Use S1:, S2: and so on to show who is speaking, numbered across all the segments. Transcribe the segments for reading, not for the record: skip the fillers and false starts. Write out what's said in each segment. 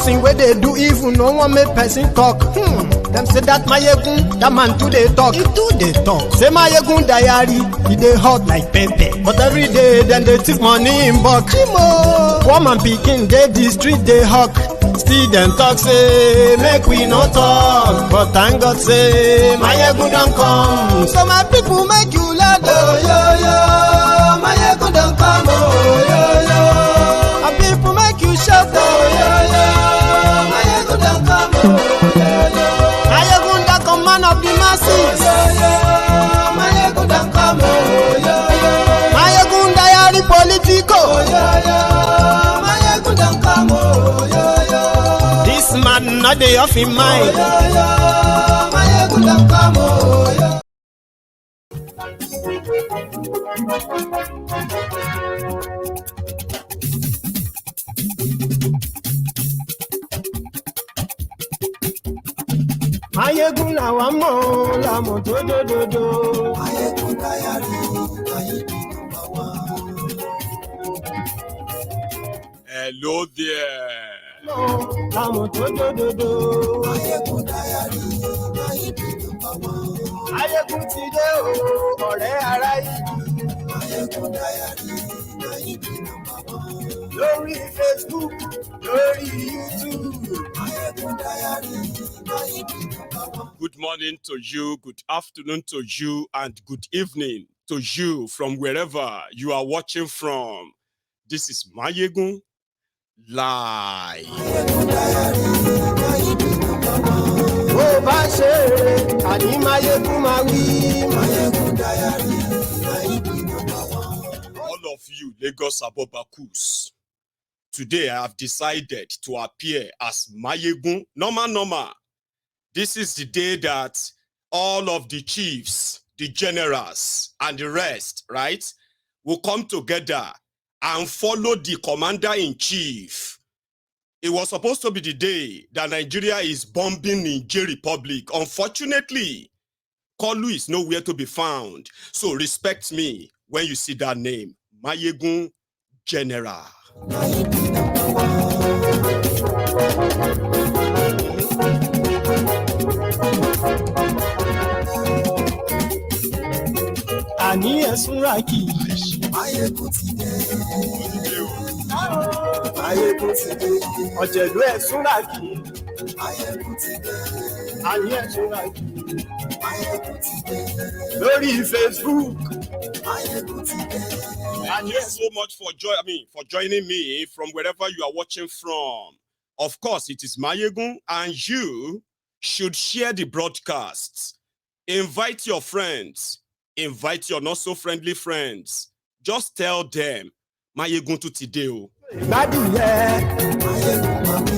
S1: person where they do evil, no one make person talk. Them say that Mayegun, that man too they talk. He do they talk. Say Mayegun diary, he dey hot like pepper. But every day, then they take money in bulk. Woman picking, they the street, they hawk. Still them talk, say, make we no talk. But thank God, say, Mayegun don't come. So my people make you laugh. Oh, yo, yo, Mayegun don't come. Oh, yo, yo. My people make you shout. Oh, yo, yo, Mayegun don't come. Oh, yo, yo. Mayegun the command of the masses. Oh, yo, yo. Mayegun don't come. Oh, yo, yo. Mayegun diary politico. Oh, yo, yo. Mayegun don't come. Oh, yo, yo. This man not dey off in mind. Oh, yo, yo. Mayegun don't come. Oh, yo. Mayegun la wa mọ̀ la mọ̀ dododo. Mayegun diary, Mayegun number one.
S2: Hello there.
S1: La mọ̀ dododo.
S2: Mayegun diary, Mayegun number one.
S1: Mayegun ti dé o, ọ̀rẹ́ ará yìí.
S2: Mayegun diary, Mayegun number one.
S1: Lórí Facebook, lórí YouTube.
S2: Mayegun diary, Mayegun number one. Good morning to you, good afternoon to you, and good evening to you from wherever you are watching from. This is Mayegun Live.
S1: Mayegun diary, Mayegun number one. Bó bá ṣe àní Mayegun máa wí. Mayegun diary, Mayegun number one.
S2: All of you Lagos Abobakus, today I have decided to appear as Mayegun. Normal. This is the day that all of the chiefs, the generals, and the rest, right, will come together and follow the commander-in-chief. It was supposed to be the day that Nigeria is bombing Niger Republic. Unfortunately, Kolu is nowhere to be found. So respect me when you see that name, Mayegun General.
S1: Àní ẹ̀sùn rákì.
S2: Mayegun ti dé.
S1: Mayegun ti dé. Ọ̀jẹ̀lú ẹ̀sùn rákì.
S2: Mayegun ti dé.
S1: Àní ẹ̀sùn rákì.
S2: Mayegun ti dé.
S1: Lórí Facebook.
S2: Mayegun ti dé. Thank you so much for joining me from wherever you are watching from. Of course, it is Mayegun, and you should share the broadcast. Invite your friends. Invite your not so friendly friends. Just tell them, Mayegun to today.
S1: Mayegun mami,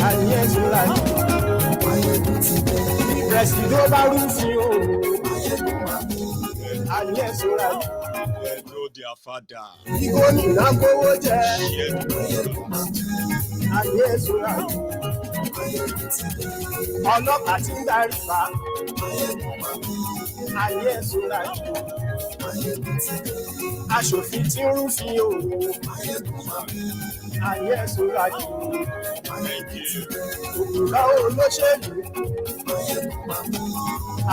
S1: àní ẹ̀sùn rákì. Mayegun ti dé. Presido Barufi o.
S2: Mayegun mami,
S1: àní ẹ̀sùn rákì.
S2: Know their father.
S1: Ìgbónìyàn kówó jẹ.
S2: Mayegun mami,
S1: àní ẹ̀sùn rákì.
S2: Mayegun ti dé.
S1: Ọlọ́pàá ti ń darí fa.
S2: Mayegun mami,
S1: àní ẹ̀sùn rákì.
S2: Mayegun ti dé.
S1: Aṣòfin tí ń rúfin o.
S2: Mayegun mami,
S1: àní ẹ̀sùn rákì.
S2: Mayegun ti dé.
S1: Òkúra olóṣèlú.
S2: Mayegun mami.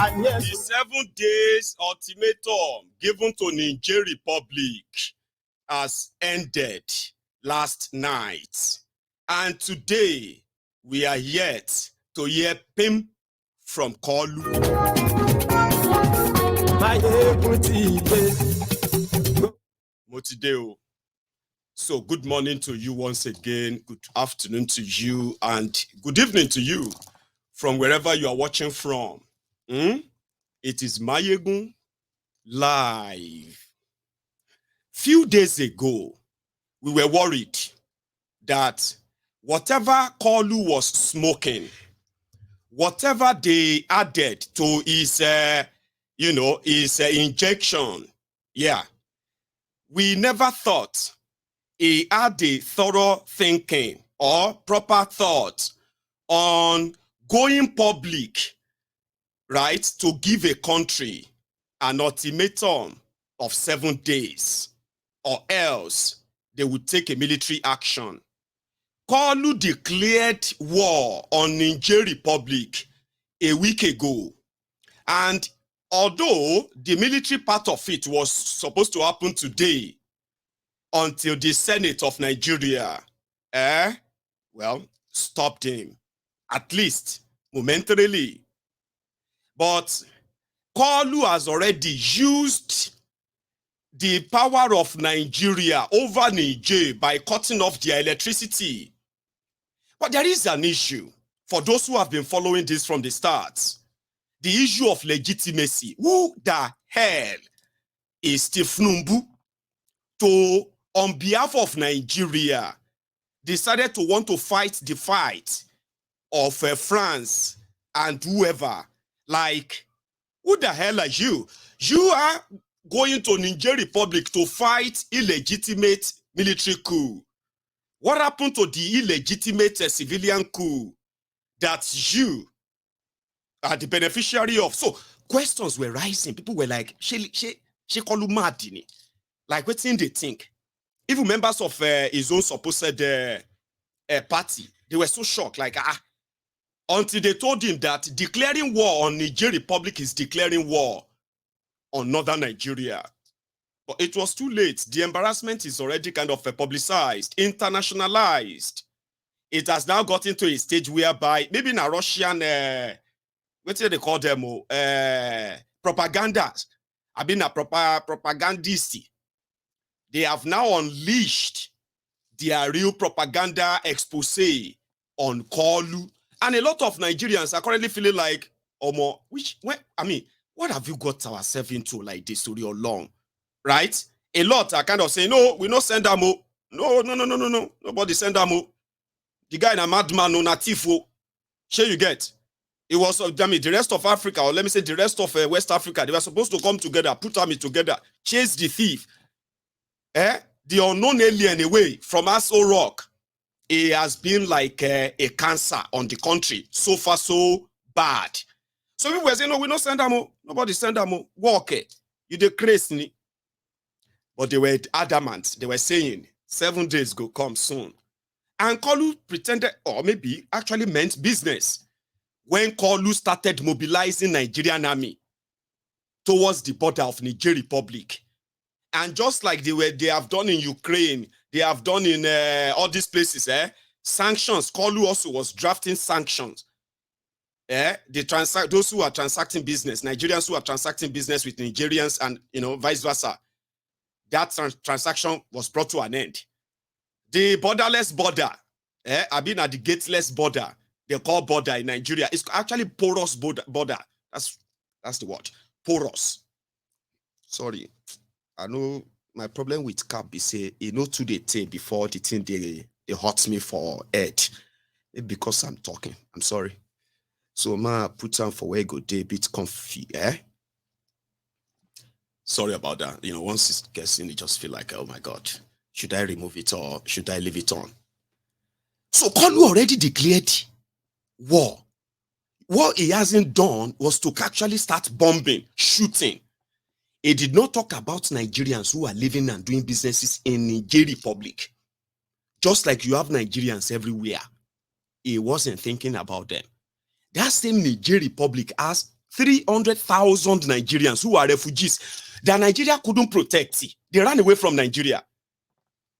S1: Àní
S2: The
S1: ẹ̀sùn
S2: 7 days ultimatum given to Niger Republic has ended last night. And today, we are yet to hear PIM from Kolu.
S1: Mayegun ti dé.
S2: Motideo. So good morning to you once again. Good afternoon to you and good evening to you from wherever you are watching from. It is Mayegun Live. Few days ago, we were worried that whatever Kolu was smoking, whatever they added to his, his injection, we never thought he had a thorough thinking or proper thought on going public, right, to give a country an ultimatum of 7 days, or else they would take a military action. Kolu declared war on Niger Republic a week ago. And although the military part of it was supposed to happen today until the Senate of Nigeria, well, stopped him, at least momentarily. But Kolu has already used the power of Nigeria over Niger by cutting off their electricity. But there is an issue for those who have been following this from the start. The issue of legitimacy. Who the hell is Tinubu to, on behalf of Nigeria, decided to want to fight the fight of France and whoever? Like, who the hell are you? You are going to Niger Republic to fight illegitimate military coup. What happened to the illegitimate civilian coup that you are the beneficiary of? So questions were rising. People were like, she call you mad. Like, what's in they think? Even members of his own supposed party, they were so shocked. Like, until they told him that declaring war on Niger Republic is declaring war on northern Nigeria. But it was too late. The embarrassment is already kind of publicized, internationalized. It has now gotten to a stage whereby maybe in a Russian, what do they call them? Propaganda. I've been a propagandist. They have now unleashed their real propaganda expose on Kolu. And a lot of Nigerians are currently feeling like, what have you got ourselves into like this story all along? Right? A lot are kind of saying, no, we not send them. No. Nobody send them. The guy in a madman, no native. Sure you get. It was, the rest of Africa, or let me say the rest of West Africa, they were supposed to come together, put army together, chase the thief. The unknown alien away from Aso Rock. It has been like a cancer on the country. So far, so bad. So people were saying, no, we not send them. Nobody send them. Walk it. You the crazy. But they were adamant. They were saying 7 days go come soon. And Kolu pretended, or maybe actually meant business, when Kolu started mobilizing Nigerian army towards the border of Niger Republic. And just like they have done in Ukraine, they have done in all these places, sanctions. Kolu also was drafting sanctions. Those who are transacting business, Nigerians who are transacting business with Nigerians, and vice versa. That transaction was brought to an end. The borderless border, I've been at the gateless border. They call border in Nigeria. It's actually porous border. That's the word. Porous. Sorry. I know my problem with cap is say, to the thing before the thing they hurt me for head. Because I'm talking. I'm sorry. So ma put on for where go day bit comfy, Sorry about that. Once it gets in, you just feel like, oh my God, should I remove it or should I leave it on? So Kolu already declared war. What he hasn't done was to actually start bombing, shooting. He did not talk about Nigerians who are living and doing businesses in Niger Republic. Just like you have Nigerians everywhere. He wasn't thinking about them. That same Niger Republic has 300,000 Nigerians who are refugees that Nigeria couldn't protect. They ran away from Nigeria.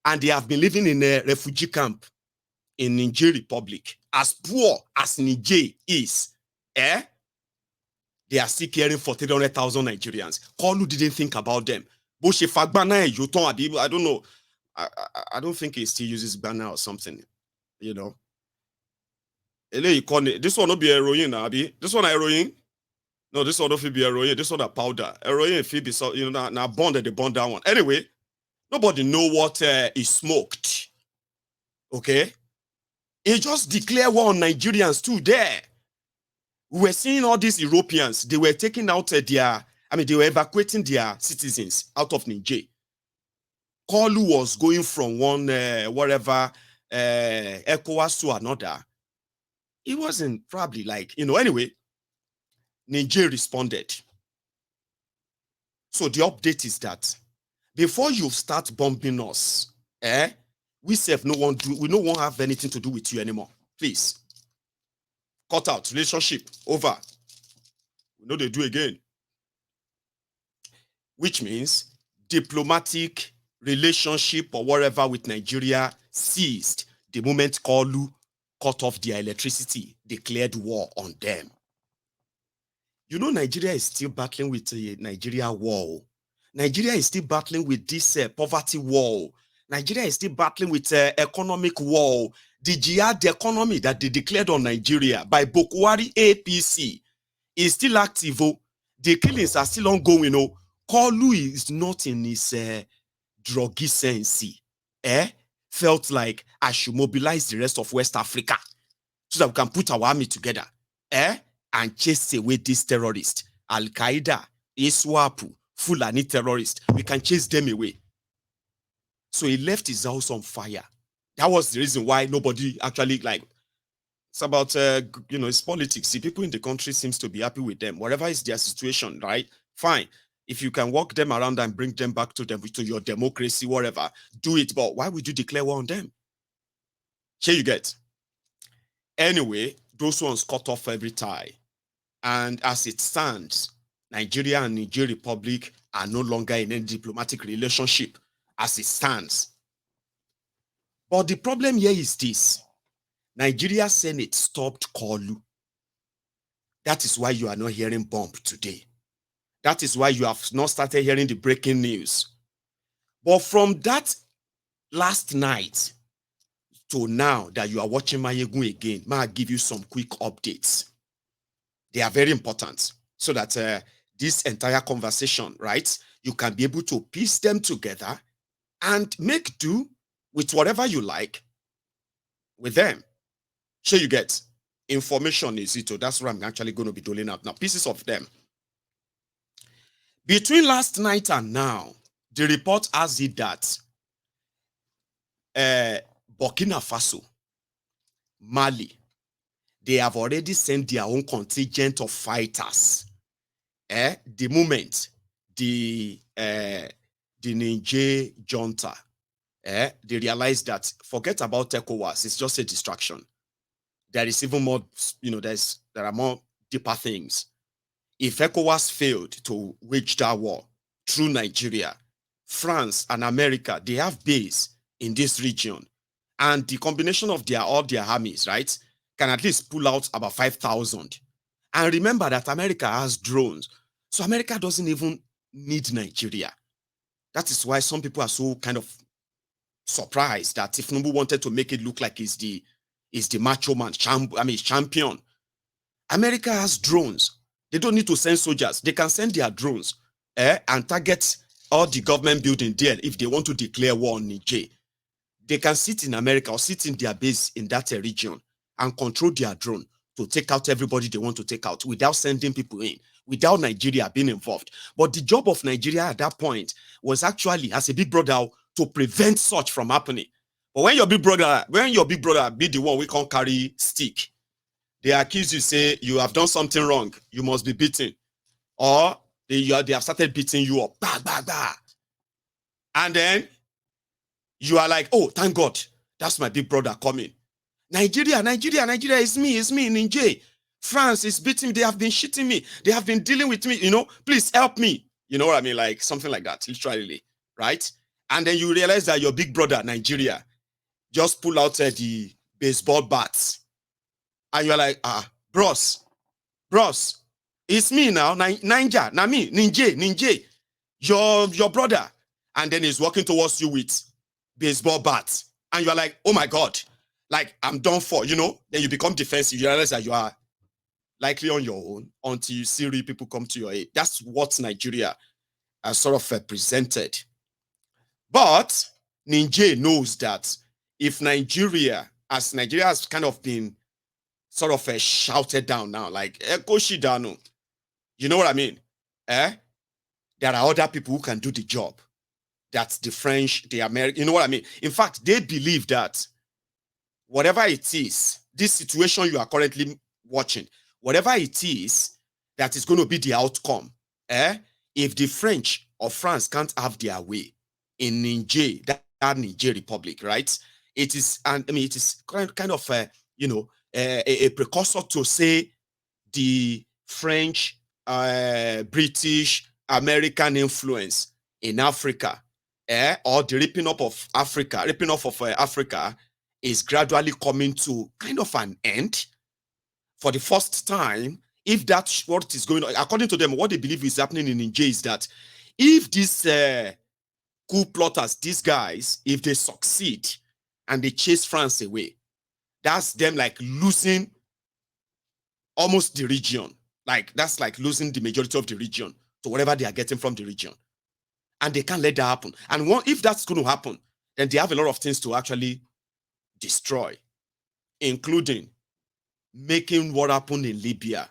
S2: And they have been living in a refugee camp in Niger Republic. As poor as Niger is, they are still caring for 300,000 Nigerians. Kolu didn't think about them. I don't know. I don't think he still uses banner or something. This one will be heroin, Abi. This one heroin. No, this one will be heroin. This one a powder. Heroin if it be so, now bond they bond that one. Anyway, nobody know what he smoked. Okay? He just declared war on Nigerians too there. We were seeing all these Europeans, they were taking out they were evacuating their citizens out of Niger. Kolu was going from one, ECOWAS to another. It wasn't probably like, anyway, Niger responded. So the update is that before you start bombing us, We self no one do, we no one have anything to do with you anymore. Please. Cut out. Relationship. Over. We know they do again. Which means diplomatic relationship or whatever with Nigeria ceased the moment Kolu cut off their electricity, declared war on them. You know, Nigeria is still battling with a Nigeria war. Nigeria is still battling with this poverty war. Nigeria is still battling with economic war. The jihad economy that they declared on Nigeria by Bokwari APC is still active. The killings are still ongoing. Kolu is not in his druggy sense. Felt like I should mobilize the rest of West Africa so that we can put our army together and chase away these terrorists. Al-Qaeda, ISWAP, Fulani terrorists. We can chase them away. So he left his house on fire. That was the reason why nobody actually, like, it's about, it's politics. The people in the country seems to be happy with them. Whatever is their situation, right? Fine. If you can walk them around and bring them back to your democracy, whatever, do it. But why would you declare war on them? Here you get. Anyway, those ones cut off every tie. And as it stands, Nigeria and Niger Republic are no longer in any diplomatic relationship as it stands. But the problem here is this. Nigeria Senate stopped Kolu. That is why you are not hearing bomb today. That is why you have not started hearing the breaking news. But from that last night to now that you are watching Mayegun again, may I give you some quick updates. They are very important so that this entire conversation, right, you can be able to piece them together and make do with whatever you like with them. Sure, you get information is it. So that's what I'm actually going to be doling out now. Pieces of them. Between last night and now, the report has it that Burkina Faso, Mali, they have already sent their own contingent of fighters. The moment the Niger Junta, they realize that forget about ECOWAS, it's just a distraction. There is even more, there are more deeper things. If ECOWAS failed to wage that war through Nigeria, France and America, they have base in this region. And the combination of all their armies, right, can at least pull out about 5,000. And remember that America has drones. So America doesn't even need Nigeria. That is why some people are so kind of surprised that if Tinubu wanted to make it look like he's the macho man, champion. America has drones. They don't need to send soldiers. They can send their drones and target all the government building there if they want to declare war on Niger. They can sit in America or sit in their base in that region and control their drone to take out everybody they want to take out without sending people in, without Nigeria being involved. But the job of Nigeria at that point was actually, as a big brother, to prevent such from happening. But when your big brother be the one we can't carry stick, they accuse you, say you have done something wrong, you must be beaten, or they have started beating you up, bah, bah, bah. And then you are like, oh, thank God, that's my big brother coming. Nigeria is me, Niger. France is beating me, they have been shitting me, they have been dealing with me, please help me. You know what I mean? Like something like that, literally, right? And then you realize that your big brother, Nigeria, just pull out the baseball bats. And you're like, bros, it's me now, Niger, your brother. And then he's walking towards you with baseball bats. And you're like, oh my God, like I'm done for, Then you become defensive. You realize that you are likely on your own until you see real people come to your aid. That's what Nigeria has sort of presented. But Niger knows that if Nigeria has kind of been sort of shouted down now, like Koshidano, you know what I mean? There are other people who can do the job. That's the French, the American, you know what I mean? In fact, they believe that whatever it is, this situation you are currently watching, whatever it is that is going to be the outcome, if the French or France can't have their way in Niger, that Niger Republic, right? It is, and I mean, it is kind of a precursor to say the French, British, American influence in Africa, or the ripping off of Africa is gradually coming to kind of an end. For the first time, if that's what is going on, according to them, what they believe is happening in Niger is that if these coup plotters, these guys, if they succeed and they chase France away, that's them like losing almost the region. Like that's like losing the majority of the region to whatever they are getting from the region. And they can't let that happen. And if that's going to happen, then they have a lot of things to actually destroy, including making what happened in Libya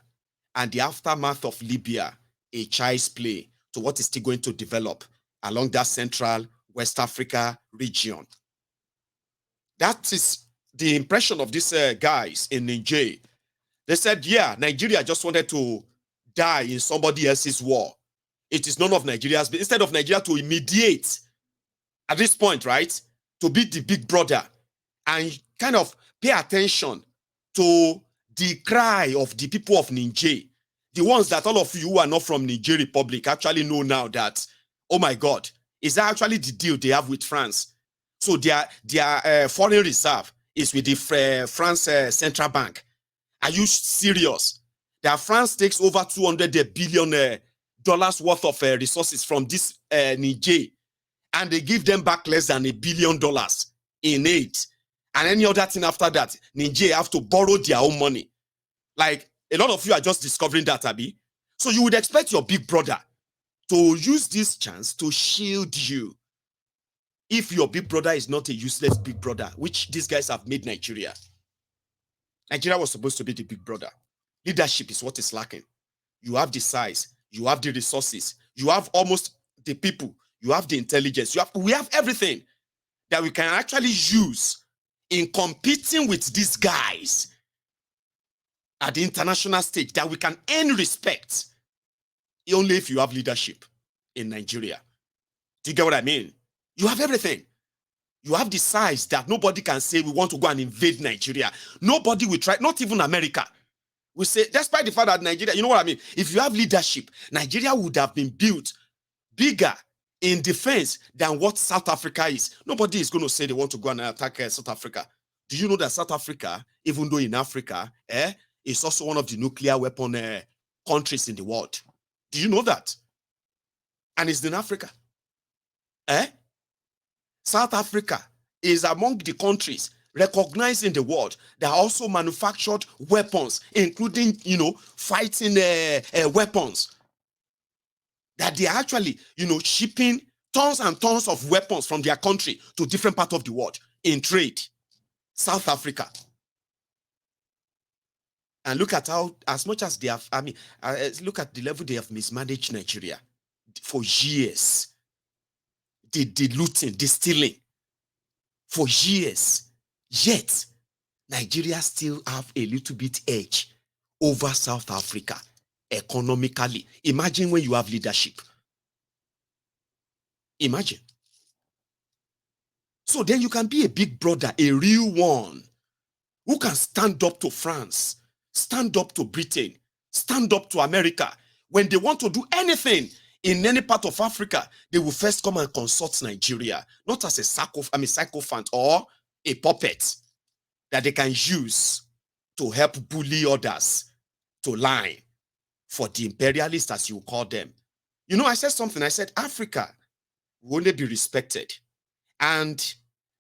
S2: and the aftermath of Libya a child's play to what is still going to develop along that central West Africa region. That is the impression of these guys in Niger. They said, yeah, Nigeria just wanted to die in somebody else's war. It is none of Nigeria's, but instead of Nigeria to mediate at this point, right, to be the big brother and kind of pay attention to the cry of the people of Niger, the ones that all of you who are not from Niger Republic actually know now that, oh my God, is that actually the deal they have with France? So their foreign reserve is with the France Central Bank. Are you serious? That France takes over $200 billion worth of resources from this Niger, and they give them back less than $1 billion in aid. And any other thing after that, Niger have to borrow their own money. Like, a lot of you are just discovering that, Abi. So you would expect your big brother to use this chance to shield you. If your big brother is not a useless big brother, which these guys have made Nigeria. Nigeria was supposed to be the big brother. Leadership is what is lacking. You have the size, you have the resources, you have almost the people, you have the intelligence, we have everything that we can actually use in competing with these guys at the international stage, that we can earn respect only if you have leadership in Nigeria. Do you get what I mean? You have everything. You have the size that nobody can say we want to go and invade Nigeria. Nobody will try, not even America. We say, despite the fact that Nigeria, you know what I mean? If you have leadership, Nigeria would have been built bigger in defense than what South Africa is. Nobody is going to say they want to go and attack South Africa. Do you know that South Africa, even though in Africa, is also one of the nuclear weapon countries in the world? Do you know that? And it's in Africa. South Africa is among the countries recognized in the world that also manufactured weapons, including, fighting weapons. That they are actually, shipping tons and tons of weapons from their country to different parts of the world in trade. South Africa. And look at how, as much as they have, look at the level they have mismanaged Nigeria for years. The looting, the stealing for years. Yet, Nigeria still have a little bit edge over South Africa economically. Imagine when you have leadership. Imagine. So then you can be a big brother, a real one, who can stand up to France, stand up to Britain, stand up to America. When they want to do anything in any part of Africa, they will first come and consult Nigeria, not as a sycophant or a puppet that they can use to help bully others to line for the imperialists, as you call them. I said something. I said, Africa will only be respected, and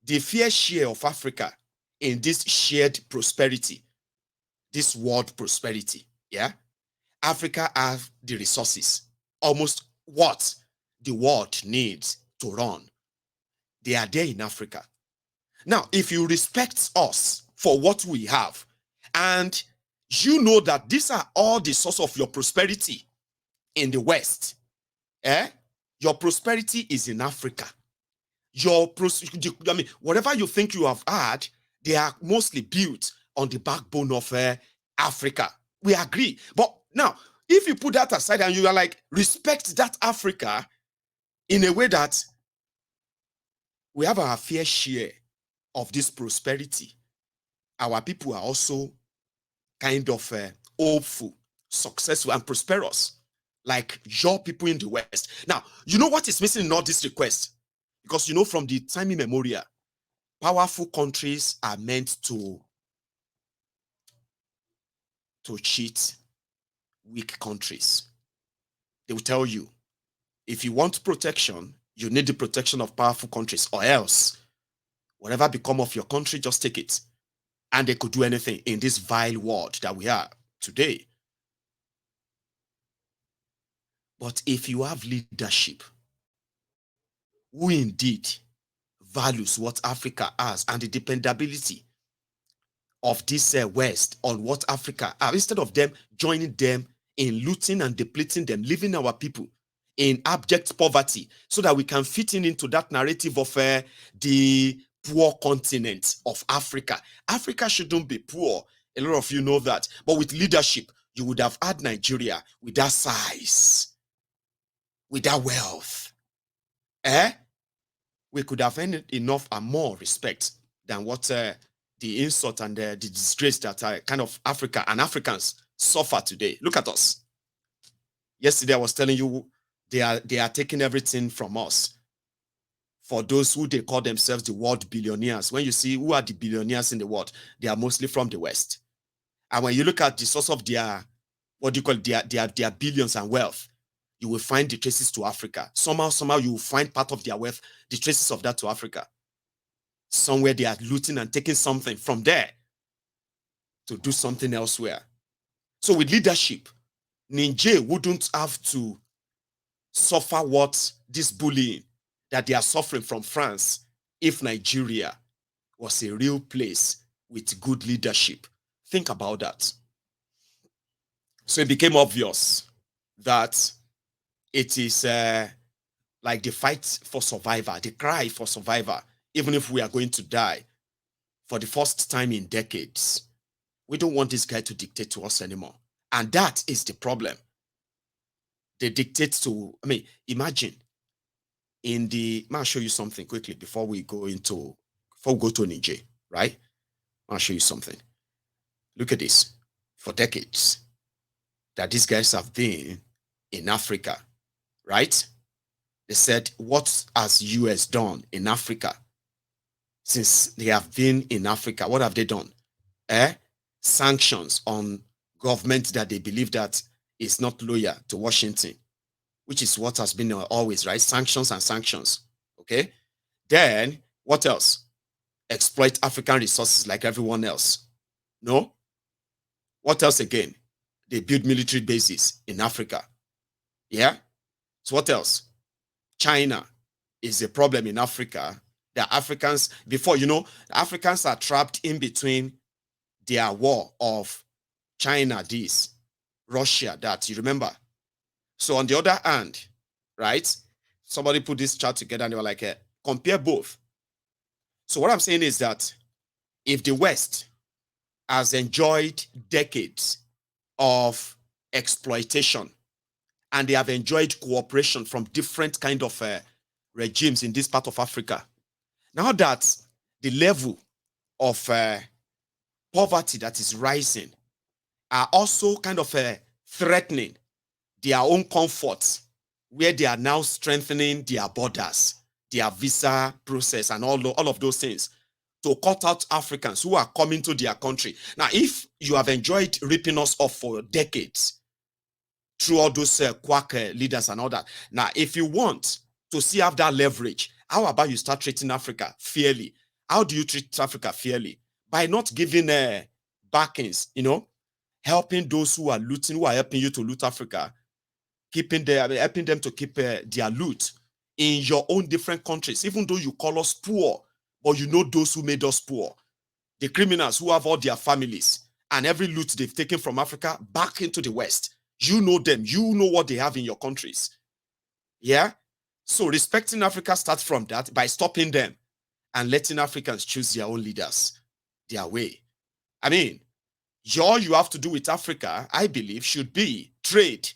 S2: the fair share of Africa in this shared prosperity, this world prosperity, Africa have the resources, almost what the world needs to run. They are there in Africa. Now, if you respect us for what we have, and you know that these are all the source of your prosperity in the West, your prosperity is in Africa. Whatever you think you have had, they are mostly built on the backbone of Africa. We agree. But now, if you put that aside and you are like, respect that Africa in a way that we have our fair share of this prosperity, our people are also kind of hopeful, successful, and prosperous, like your people in the West. Now, you know what is missing in all this request? Because you know, from the time immemorial, powerful countries are meant to cheat weak countries. They will tell you, if you want protection, you need the protection of powerful countries, or else whatever become of your country, just take it. And they could do anything in this vile world that we are today. But if you have leadership who indeed values what Africa has and the dependability of this West on what Africa has, instead of them joining them in looting and depleting them, leaving our people in abject poverty, so that we can fit into that narrative of the poor continent of Africa. Africa shouldn't be poor. A lot of you know that. But with leadership, you would have had Nigeria with that size, with that wealth. We could have earned enough and more respect than what the insult and the disgrace that kind of Africa and Africans suffer today. Look at us. Yesterday I was telling you, they are taking everything from us. For those who they call themselves the world billionaires, when you see who are the billionaires in the world, they are mostly from the West. And when you look at the source of their, what do you call it, their billions and wealth, you will find the traces to Africa. Somehow you will find part of their wealth, the traces of that to Africa. Somewhere they are looting and taking something from there to do something elsewhere. So with leadership, Niger wouldn't have to suffer what this bullying that they are suffering from France if Nigeria was a real place with good leadership. Think about that. So it became obvious that it is like the fight for survival, the cry for survival, even if we are going to die for the first time in decades. We don't want this guy to dictate to us anymore. And that is the problem. They dictate to, imagine I'll show you something quickly before we go to Niger, right? I'll show you something. Look at this. For decades that these guys have been in Africa, right? They said, what has US done in Africa? Since they have been in Africa, what have they done? Sanctions on government that they believe that is not loyal to Washington, which is what has been always, right? Sanctions and sanctions, okay? Then, what else? Exploit African resources like everyone else. No? What else again? They build military bases in Africa. Yeah? So what else? China is a problem in Africa. The Africans, before, the Africans are trapped in between their war of China, this, Russia, that, you remember? So on the other hand, right, somebody put this chart together and they were like, compare both. So what I'm saying is that if the West has enjoyed decades of exploitation and they have enjoyed cooperation from different kind of regimes in this part of Africa, now that the level of poverty that is rising are also kind of threatening their own comforts, where they are now strengthening their borders, their visa process, and all of those things to cut out Africans who are coming to their country. Now, if you have enjoyed ripping us off for decades through all those quack leaders and all that, now, if you want to see have that leverage, how about you start treating Africa fairly? How do you treat Africa fairly? By not giving backings, helping those who are looting, who are helping you to loot Africa, helping them to keep their loot in your own different countries, even though you call us poor, but you know those who made us poor, the criminals who have all their families and every loot they've taken from Africa back into the West. You know them. You know what they have in your countries. Yeah? So respecting Africa starts from that, by stopping them and letting Africans choose their own leaders, their way. All you have to do with Africa, I believe, should be trade.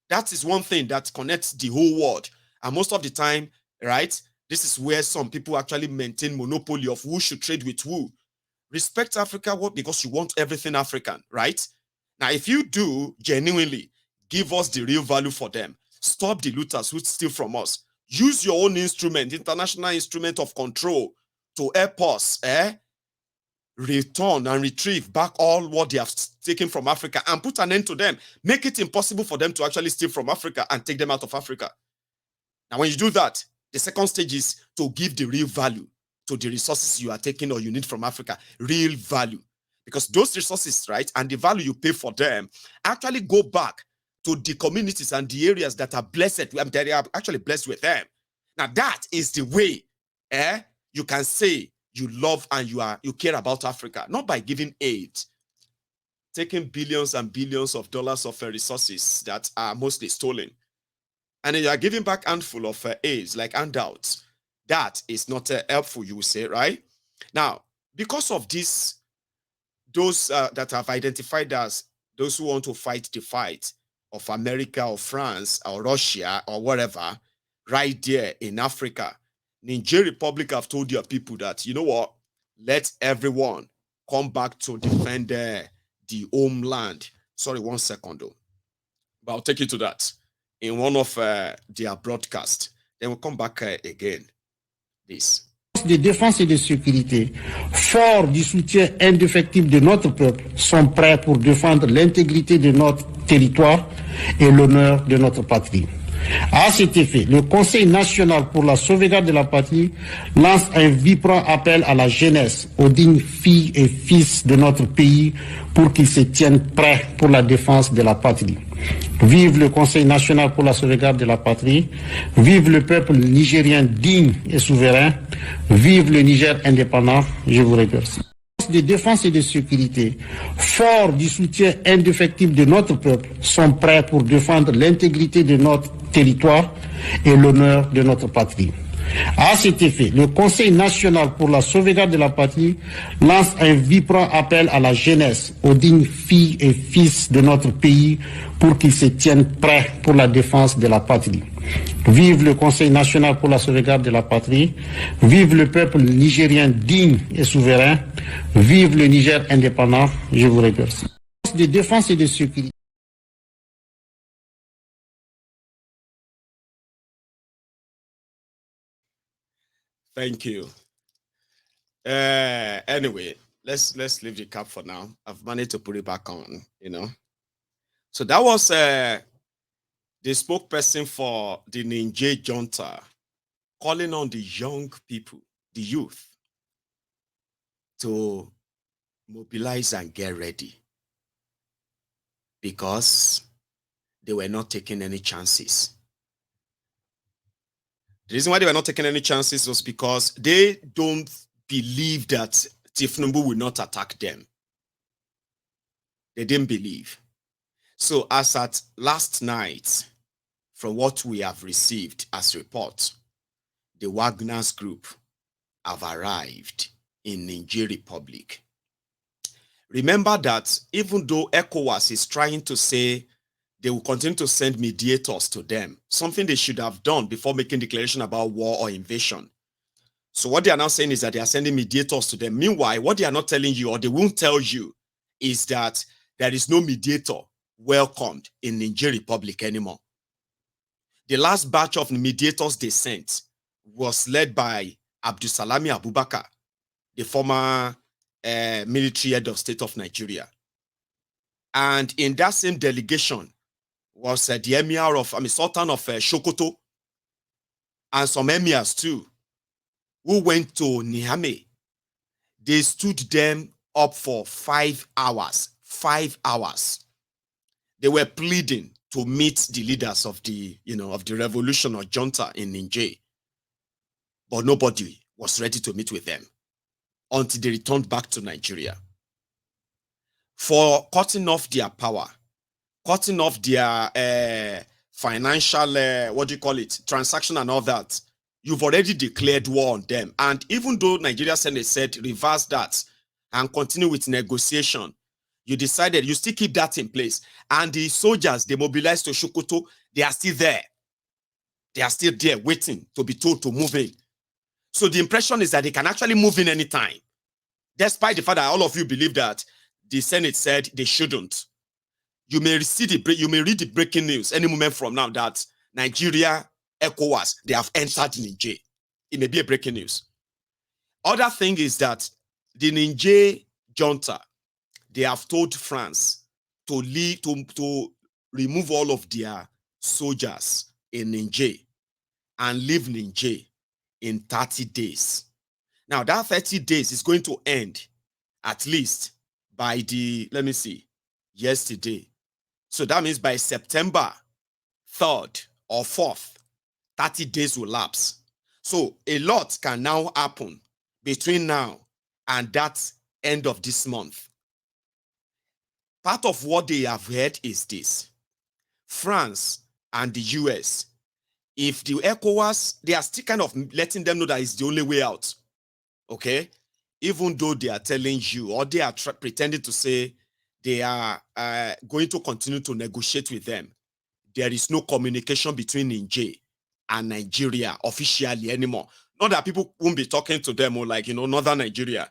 S2: That is one thing that connects the whole world. And most of the time, right, This is where some people actually maintain monopoly of who should trade with who. Respect Africa, what? Because you want everything African, right? Now, if you do genuinely give us the real value for them, stop the looters who steal from us, use your own instrument, international instrument of control to help us return and retrieve back all what they have taken from Africa and put an end to them. Make it impossible for them to actually steal from Africa and take them out of Africa. Now, when you do that, the second stage is to give the real value to the resources you are taking or you need from Africa. Real value. Because those resources, right, and the value you pay for them actually go back to the communities and the areas that are blessed. They are actually blessed with them. Now, that is the way you can say you love and you care about Africa, not by giving aid, taking billions and billions of dollars of resources that are mostly stolen, and then you are giving back handful of aids like handouts. That is not helpful, you will say, right? Now, because of this, those that have identified as those who want to fight the fight of America or France or Russia or whatever, right there in Africa, Niger Republic have told their people that, you know what, let everyone come back to defend the homeland. Sorry, 1 second though. But I'll take you to that in one of their broadcasts. Then we'll come back again. This.
S3: De défense et de sécurité, forts du soutien indéfectible de notre peuple, sont prêts pour défendre l'intégrité de notre territoire et l'honneur de notre patrie. À cet effet, le Conseil national pour la sauvegarde de la patrie lance un vibrant appel à la jeunesse, aux dignes filles et fils de notre pays pour qu'ils se tiennent prêts pour la défense de la patrie. Vive le Conseil national pour la sauvegarde de la patrie, vive le peuple nigérien digne et souverain, vive le Niger indépendant. Je vous remercie. De défense et de sécurité, forts du soutien indéfectible de notre peuple, sont prêts pour défendre l'intégrité de notre territoire et l'honneur de notre patrie. À cet effet, le Conseil national pour la sauvegarde de la patrie lance un vibrant appel à la jeunesse, aux dignes filles et fils de notre pays pour qu'ils se tiennent prêts pour la défense de la patrie. Vive le Conseil national pour la sauvegarde de la patrie, vive le peuple nigérien digne et souverain, vive le Niger indépendant. Je vous remercie. De défense et de sécurité.
S2: Thank you. Anyway, let's leave the cap for now. I've managed to put it back on, you know. So that was the spokesperson for the Niger Junta calling on the young people, the youth, to mobilize and get ready because they were not taking any chances. The reason why they were not taking any chances was because they don't believe that Tinubu will not attack them. They didn't believe. So as at last night, from what we have received as reports, the Wagner's group have arrived in Niger Republic. Remember that even though ECOWAS is trying to say they will continue to send mediators to them, something they should have done before making declaration about war or invasion. So what they are now saying is that they are sending mediators to them. Meanwhile, what they are not telling you, or they won't tell you, is that there is no mediator welcomed in Niger Republic anymore. The last batch of mediators they sent was led by Abdusalami Abubakar, the former military head of state of Nigeria. And in that same delegation was the emir of, Sultan of Sokoto, and some emirs too, who went to Niamey. They stood them up for 5 hours. 5 hours. They were pleading to meet the leaders of the, of the revolution or junta in Niger. But nobody was ready to meet with them until they returned back to Nigeria. For cutting off their power, cutting off their financial, transaction and all that, you've already declared war on them. And even though Nigeria Senate said reverse that and continue with negotiation, you decided you still keep that in place. And the soldiers, they mobilized to Sokoto, they are still there. They are still there waiting to be told to move in. So the impression is that they can actually move in anytime, despite the fact that all of you believe that the Senate said they shouldn't. You may read the breaking news any moment from now that Nigeria, ECOWAS, they have entered Niger. It may be a breaking news. Other thing is that the Niger Junta, they have told France to remove all of their soldiers in Niger and leave Niger in 30 days. Now, that 30 days is going to end at least by yesterday. So that means by September 3rd or 4th, 30 days will lapse. So a lot can now happen between now and that end of this month. Part of what they have heard is this. France and the US, if the ECOWAS, they are still kind of letting them know that it's the only way out. Okay? Even though they are telling you, or they are pretending to say they are going to continue to negotiate with them, there is no communication between Niger and Nigeria officially anymore. Not that people won't be talking to them, or like, northern Nigeria,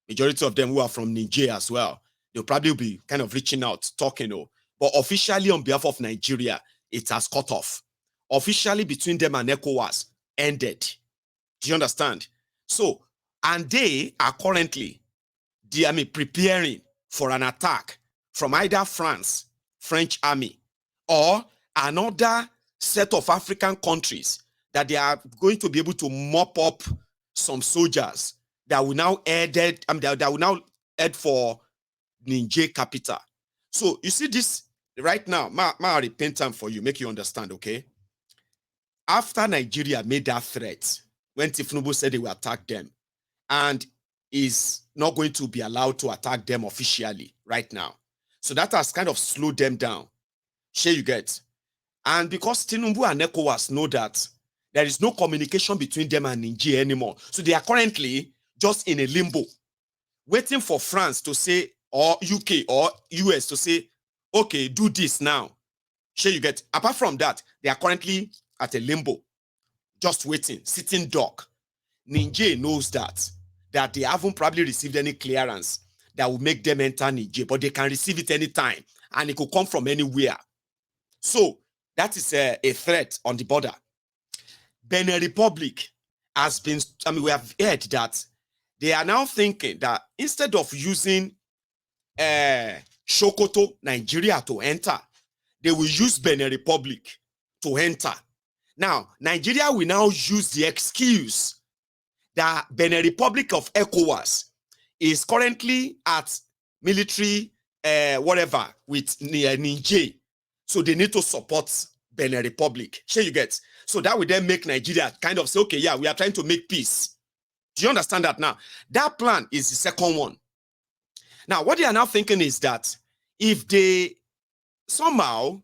S2: majority of them who are from Niger as well, they'll probably be kind of reaching out, talking, but officially on behalf of Nigeria, it has cut off. Officially between them and ECOWAS ended. Do you understand? So, and they are currently, preparing for an attack from either French army, or another set of African countries that they are going to be able to mop up some soldiers that will now head for Niger capital. So you see this right now. Ma repaint time for you, make you understand, okay? After Nigeria made that threat, when Tinubu said they will attack them, and is not going to be allowed to attack them officially right now. So that has kind of slowed them down. Sure you get. And because Tinubu and ECOWAS know that there is no communication between them and Niger anymore, so they are currently just in a limbo, waiting for France to say, or UK or US to say, okay, do this now. Sure you get. Apart from that, they are currently at a limbo, just waiting, sitting duck. Niger knows that they haven't probably received any clearance that will make them enter Niger, but they can receive it anytime, and it could come from anywhere. So that is a threat on the border. Benin Republic has been, we have heard that they are now thinking that instead of using Sokoto, Nigeria to enter, they will use Benin Republic to enter. Now, Nigeria will now use the excuse that Benin Republic of ECOWAS is currently at military whatever with Niger. So they need to support Benin Republic. Sure you get. So that will then make Nigeria kind of say, okay, yeah, we are trying to make peace. Do you understand that now? That plan is the second one. Now, what they are now thinking is that if they somehow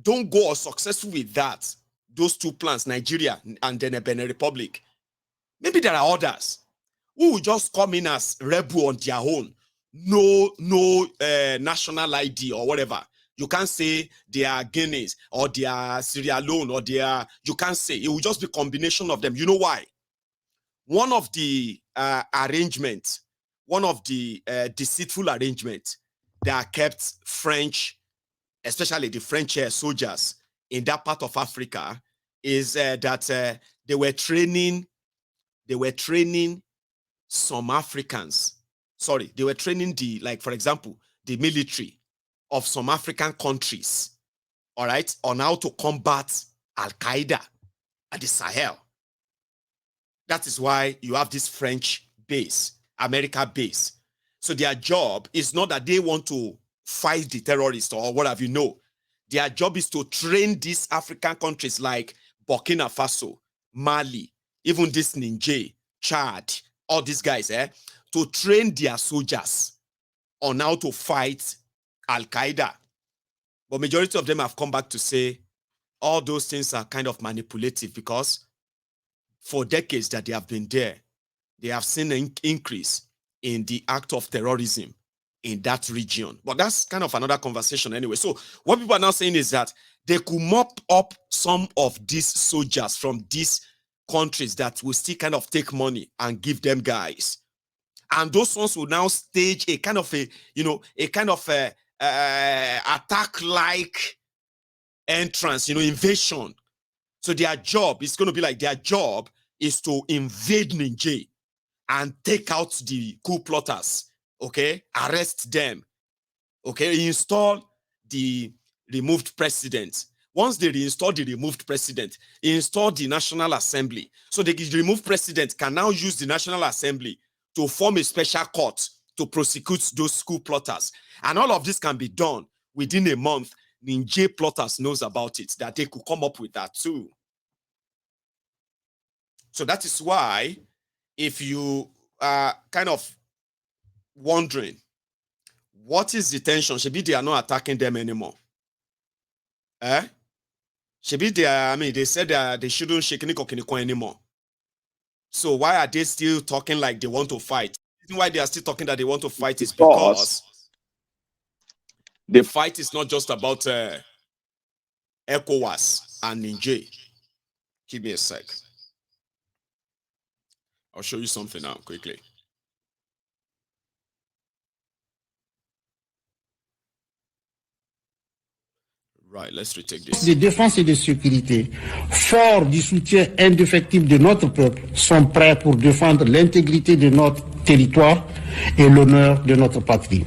S2: don't go successful with that, those two plans, Nigeria and then a Benin Republic, maybe there are others who will just come in as rebel on their own. No national ID or whatever. You can't say they are Guineas or they are Sierra Leone or they are, you can't say. It will just be a combination of them. You know why? One of the arrangements, one of the deceitful arrangements that kept French, especially the French soldiers in that part of Africa, is that they were training some Africans. Sorry, they were training for example, the military of some African countries, all right, on how to combat Al-Qaeda at the Sahel. That is why you have this French base, America base. So their job is not that they want to fight the terrorists or what have you. No, their job is to train these African countries like Burkina Faso, Mali, even this Niger, Chad, all these guys, to train their soldiers on how to fight Al-Qaeda. But majority of them have come back to say all those things are kind of manipulative, because for decades that they have been there, they have seen an increase in the act of terrorism in that region. But that's kind of another conversation anyway. So what people are now saying is that they could mop up some of these soldiers from these countries that will still kind of take money and give them guys. And those ones will now stage a kind of attack-like entrance, invasion. So their job is going to be like, their job is to invade Niger and take out the coup plotters, okay? Arrest them, okay? Install the removed president. Once they reinstall the removed president, install the National Assembly. So the removed president can now use the National Assembly to form a special court to prosecute those coup plotters. And all of this can be done within a month. Niger plotters knows about it, that they could come up with that too. So that is why, if you are kind of wondering, what is the tension? Shebi they are not attacking them anymore. Shebi they said they shouldn't shake Nico anymore. So why are they still talking like they want to fight? The reason why they are still talking that they want to fight is because the fight is not just about ECOWAS and Niger. Give me a sec. I'll show you something now quickly. Right, let's retake this.
S3: De défense et de sécurité, forts du soutien indéfectible de notre peuple, sont prêts pour défendre l'intégrité de notre territoire et l'honneur de notre patrie.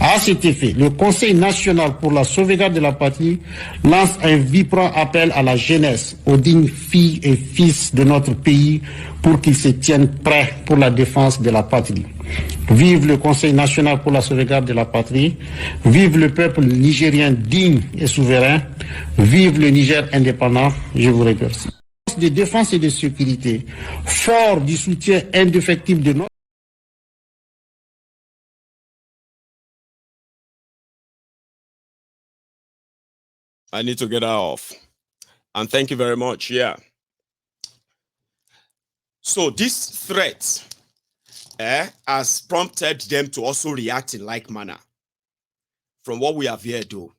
S3: À cet effet, le Conseil national pour la sauvegarde de la patrie lance un vibrant appel à la jeunesse, aux dignes filles et fils de notre pays, pour qu'ils se tiennent prêts pour la défense de la patrie. Vive le Conseil national pour la sauvegarde de la patrie, vive le peuple nigérien digne et souverain, vive le Niger indépendant. Je vous remercie. De défense et de sécurité, fort du soutien indéfectible de notre
S2: I need to get that off. And thank you very much. Yeah. So this threat has prompted them to also react in like manner from what we have here, though.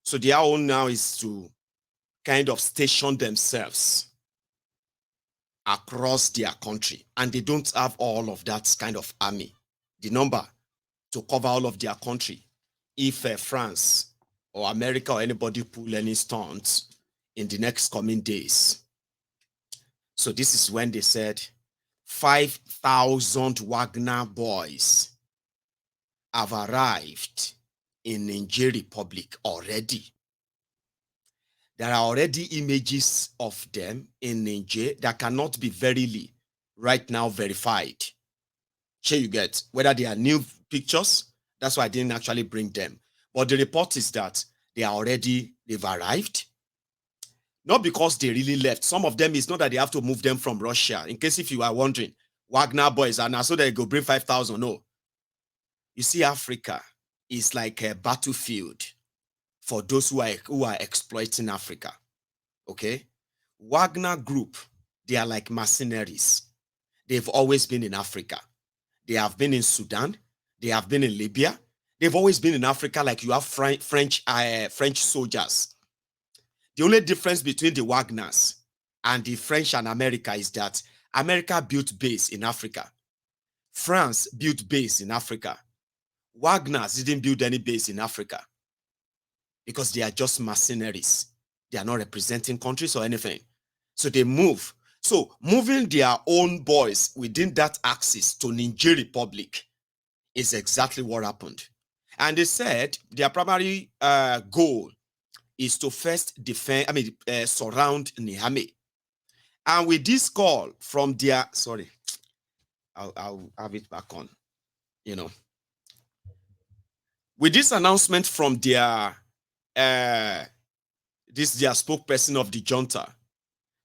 S2: So their own now is to kind of station themselves across their country. And they don't have all of that kind of army, the number to cover all of their country. If France or America or anybody pull any stunts in the next coming days. So this is when they said 5,000 Wagner boys have arrived in Niger Republic already. There are already images of them in Niger that cannot be verily right now verified. Sure, you get whether they are new pictures. That's why I didn't actually bring them. But the report is that they've arrived. Not because they really left. Some of them, it's not that they have to move them from Russia. In case if you are wondering, Wagner boys are now so they go bring 5,000. No. You see, Africa is like a battlefield for those who are exploiting Africa. Okay? Wagner group, they are like mercenaries. They've always been in Africa. They have been in Sudan. They have been in Libya. They've always been in Africa, like you have French soldiers. The only difference between the Wagners and the French and America is that America built base in Africa. France built base in Africa. Wagners didn't build any base in Africa because they are just mercenaries. They are not representing countries or anything. So they move. So moving their own boys within that axis to Niger Republic is exactly what happened. And they said their primary goal is to first defend, surround Niamey. And with this call from their, sorry, I'll have it back on, With this announcement from their, their spokesperson of the Junta,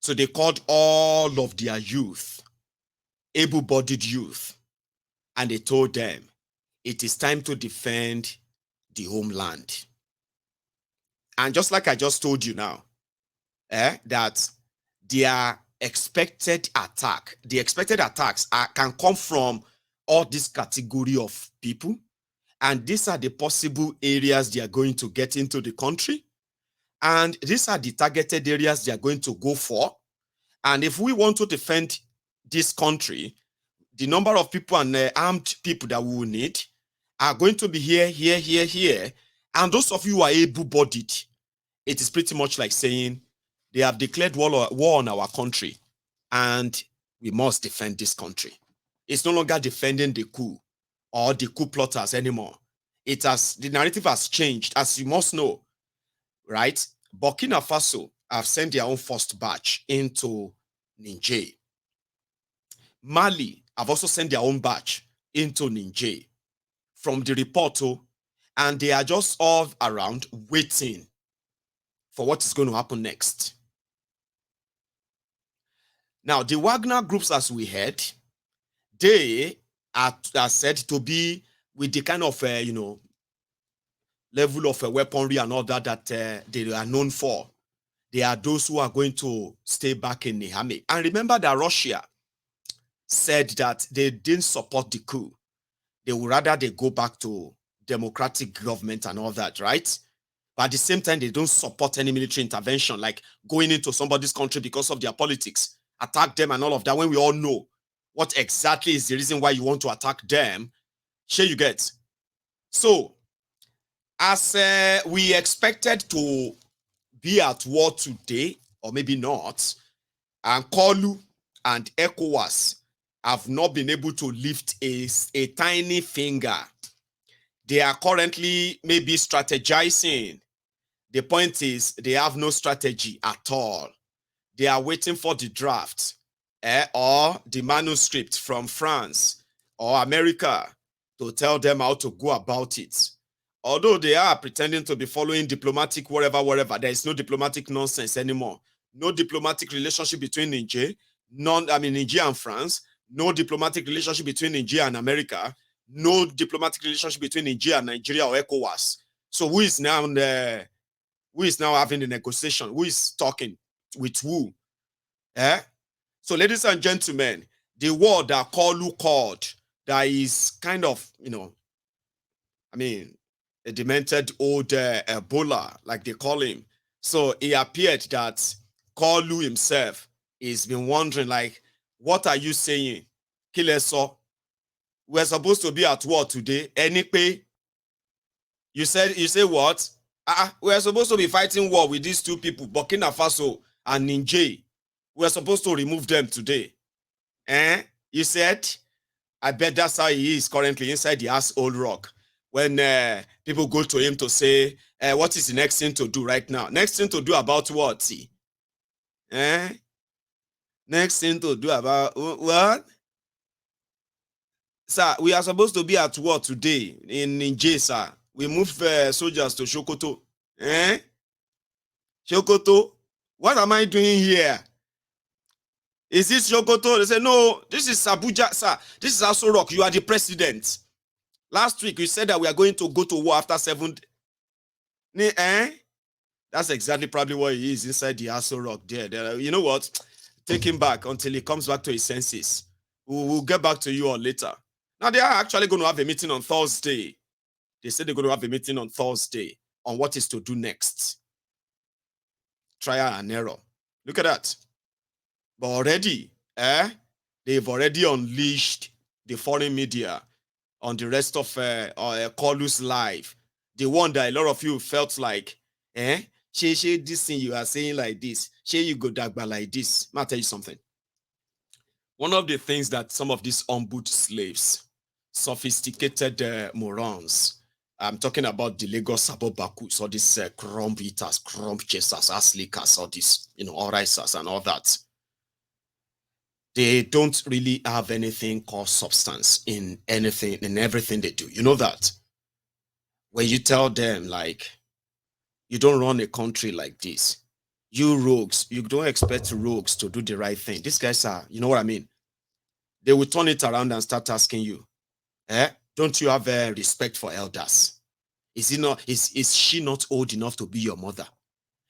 S2: so they called all of their youth, able-bodied youth, and they told them, it is time to defend the homeland. And just like I just told you now, that their expected attack, the expected attacks can come from all this category of people. And these are the possible areas they are going to get into the country. And these are the targeted areas they are going to go for. And if we want to defend this country, the number of people and armed people that we will need are going to be here, here, here, here. And those of you who are able-bodied, it is pretty much like saying they have declared war on our country and we must defend this country. It's no longer defending the coup or the coup plotters anymore. The narrative has changed, as you must know, right? Burkina Faso have sent their own first batch into Niger. Mali have also sent their own batch into Niger from the report, and they are just all around waiting for what is going to happen next. Now, the Wagner groups, as we heard, they are said to be with the kind of, level of weaponry and all that they are known for. They are those who are going to stay back in Niamey. And remember that Russia said that they didn't support the coup. They would rather they go back to democratic government and all that, right? But at the same time, they don't support any military intervention, like going into somebody's country because of their politics, attack them and all of that, when we all know what exactly is the reason why you want to attack them. Sure, you get. So, as we expected to be at war today, or maybe not, and Kolu and ECOWAS have not been able to lift a tiny finger. They are currently maybe strategizing. The point is, they have no strategy at all. They are waiting for the draft or the manuscript from France or America to tell them how to go about it. Although they are pretending to be following diplomatic whatever, there is no diplomatic nonsense anymore. No diplomatic relationship between Niger and France. No diplomatic relationship between Niger and America. No diplomatic relationship between Niger and Nigeria or ECOWAS. So who is now having the negotiation? Who is talking with who? So, ladies and gentlemen, the word that Kolu called, that is kind of, a demented old Ebola, like they call him. So it appeared that Kolu himself has been wondering, like, what are you saying? Kileso, we're supposed to be at war today. Anyway, you say what? We're supposed to be fighting war with these two people, Burkina Faso and Niger. We're supposed to remove them today. You said, I bet that's how he is currently inside the asshole rock. When people go to him to say, what is the next thing to do right now? Next thing to do about what? Next thing to do about what? Sir, we are supposed to be at war today in Niger, sir. We move soldiers to Sokoto. Sokoto? What am I doing here? Is this Sokoto? They say, no, this is Abuja, sir. This is Aso Rock. You are the president. Last week, you said that we are going to go to war after 7 days. That's exactly probably what he is inside the Aso Rock there. You know what? Take him back until he comes back to his senses. We'll get back to you all later. Now, they are actually going to have a meeting on Thursday. They said they're going to have a meeting on Thursday on what is to do next. Trial and error. Look at that. But already, they've already unleashed the foreign media on the rest of Kolu's life. The one that a lot of you felt like, this thing you are saying like this, you go dagba like this. I'll tell you something. One of the things that some of these ombud slaves, sophisticated morons, I'm talking about the Lagos Sabobakus, all these crumb eaters, crumb chasers, ass lickers, all these, orisers and all that. They don't really have anything called substance in everything they do. You know that? When you tell them, like, you don't run a country like this, you rogues, you don't expect rogues to do the right thing. These guys are, you know what I mean? They will turn it around and start asking you, don't you have respect for elders? Is she not old enough to be your mother?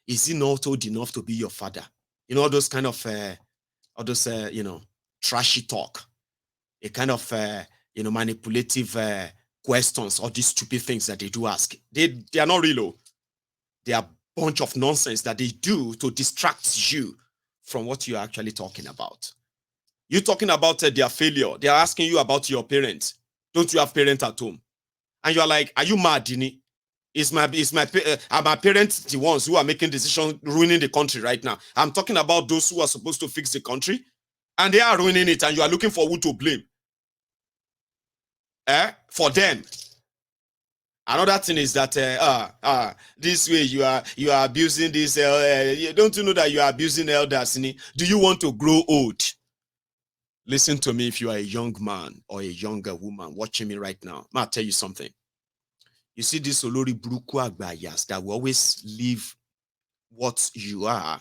S2: Is he not old enough to be your father? All those kind of all those, trashy talk, a kind of, manipulative questions, all these stupid things that they do ask. They are not real. They are a bunch of nonsense that they do to distract you from what you're actually talking about. You're talking about their failure. They're asking you about your parents. Don't you have parents at home? And you're like, are you mad, Dini? Are my parents the ones who are making decisions, ruining the country right now? I'm talking about those who are supposed to fix the country, and they are ruining it, and you are looking for who to blame. For them. Another thing is that this way you are abusing this. Don't you know that you are abusing elders? Do you want to grow old? Listen to me. If you are a young man or a younger woman watching me right now, I'll tell you something. You see this Olori Buruku Agbayas that will always leave what you are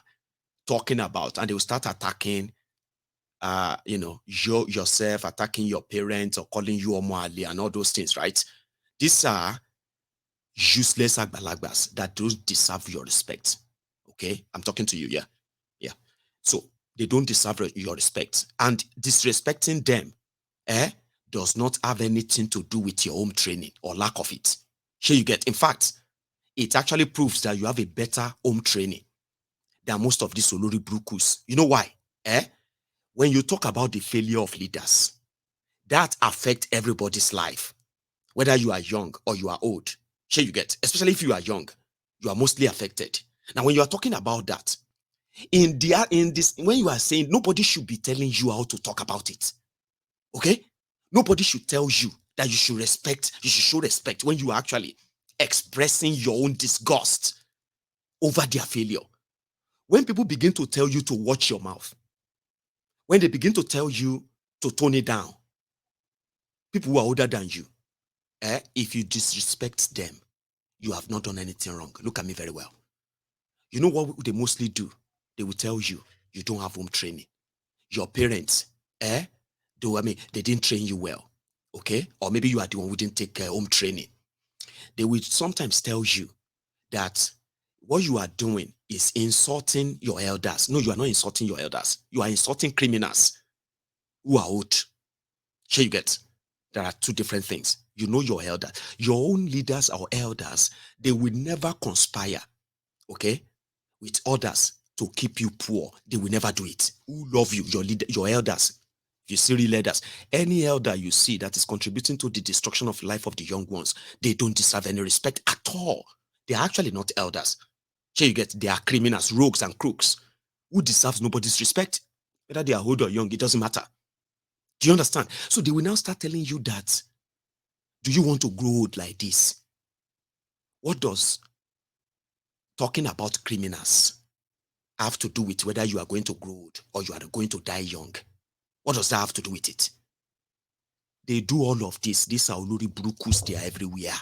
S2: talking about, and they will start attacking, yourself, attacking your parents, or calling you Omoali and all those things, right? These are useless agbalagbas that don't deserve your respect. Okay, I'm talking to you. Yeah. So they don't deserve your respect, and disrespecting them, does not have anything to do with your home training or lack of it. Here you get. In fact, it actually proves that you have a better home training than most of these Olori Brukus. You know why? When you talk about the failure of leaders, that affects everybody's life, whether you are young or you are old. Here you get. Especially if you are young, you are mostly affected. Now, when you are talking about that, in this, when you are saying nobody should be telling you how to talk about it, okay? Nobody should tell you that you should show respect when you are actually expressing your own disgust over their failure. When people begin to tell you to watch your mouth, when they begin to tell you to tone it down, people who are older than you, if you disrespect them, you have not done anything wrong. Look at me very well. You know what they mostly do? They will tell you, you don't have home training. Your parents, they didn't train you well, okay? Or maybe you are the one who didn't take home training. They will sometimes tell you that what you are doing is insulting your elders. No, you are not insulting your elders. You are insulting criminals who are old. Here you get. There are two different things. You know your elders. Your own leaders or elders, they will never conspire, okay, with others to keep you poor. They will never do it. Who love you? Your elders. You see real elders. Any elder you see that is contributing to the destruction of life of the young ones, they don't deserve any respect at all. They are actually not elders. Here you get, they are criminals, rogues and crooks who deserves nobody's respect. Whether they are old or young, it doesn't matter. Do you understand? So they will now start telling you that, do you want to grow old like this? What does talking about criminals have to do with whether you are going to grow old or you are going to die young? What does that have to do with it? They do all of this. These are Olori Burukus, they are everywhere.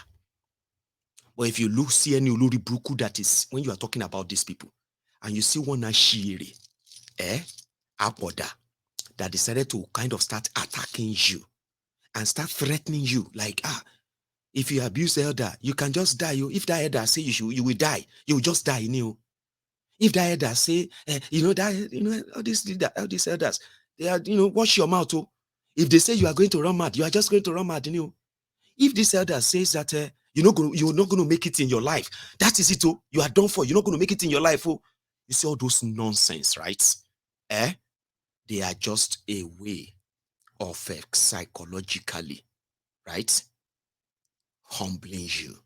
S2: But if you see any Olori Buruku that is, when you are talking about these people, and you see one Ashiri, Apoda, that decided to kind of start attacking you and start threatening you, like, if you abuse elder, you can just die. If that elder say you will die, you will just die. If that elder say, all these elders, they are, wash your mouth. If they say you are going to run mad, you are just going to run mad. If this elder says that you're not going to make it in your life, that is it. You are done for. You're not going to make it in your life. You see all those nonsense, right? They are just a way of psychologically, right, humbling you,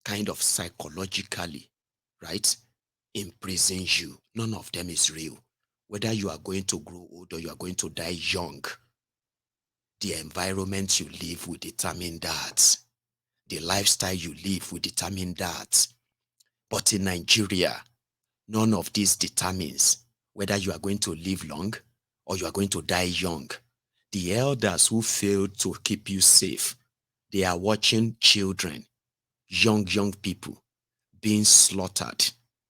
S2: kind of psychologically, right, imprison you. None of them is real. Whether you are going to grow old or you are going to die young, the environment you live will determine that. The lifestyle you live will determine that. But in Nigeria, none of this determines whether you are going to live long or you are going to die young. The elders who failed to keep you safe, they are watching children, young people, being slaughtered,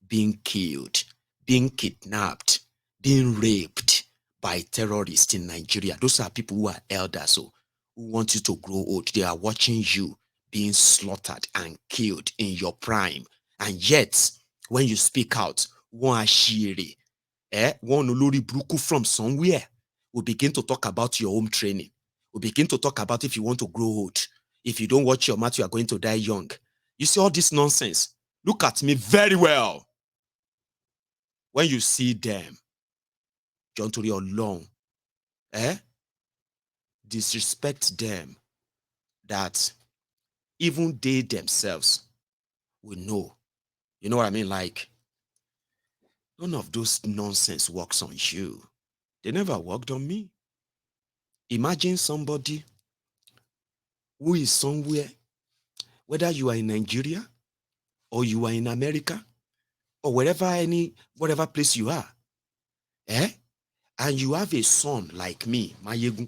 S2: being killed, being kidnapped, being raped by terrorists in Nigeria. Those are people who are elders, who want you to grow old. They are watching you being slaughtered and killed in your prime. And yet, when you speak out, one Ashiri, one Olori Buruku from somewhere will begin to talk about your home training. Will begin to talk about if you want to grow old. If you don't watch your mouth, you are going to die young. You see all this nonsense. Look at me very well. When you see them, John Tori Long, disrespect them, that even they themselves will know. You know what I mean? Like, none of those nonsense works on you. They never worked on me. Imagine somebody who is somewhere, whether you are in Nigeria or you are in America or whatever place you are, and you have a son like me, Mayegun,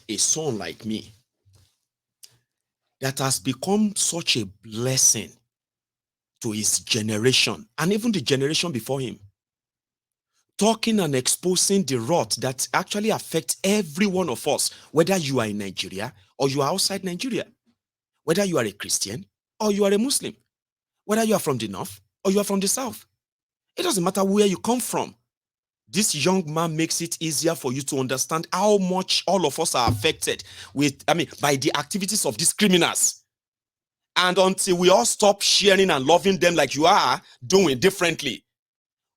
S2: a son like me, that has become such a blessing to his generation and even the generation before him, talking and exposing the rot that actually affects every one of us, whether you are in Nigeria or you are outside Nigeria, whether you are a Christian or you are a Muslim, whether you are from the north or you are from the south. It doesn't matter where you come from. This young man makes it easier for you to understand how much all of us are affected by the activities of these criminals. And until we all stop sharing and loving them like you are doing differently,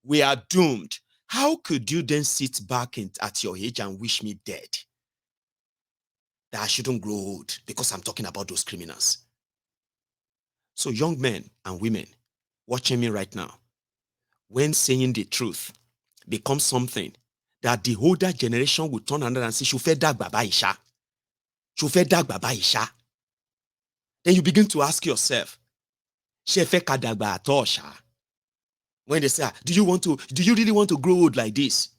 S2: we are doomed. How could you then sit back at your age and wish me dead? That I shouldn't grow old because I'm talking about those criminals. So young men and women watching me right now, when saying the truth becomes something that the older generation will turn around and say, Shufe dag baba isha. Shufe dag baba isha. Then you begin to ask yourself, Shefe kadagba atosha. When they say, do you really want to grow old like this?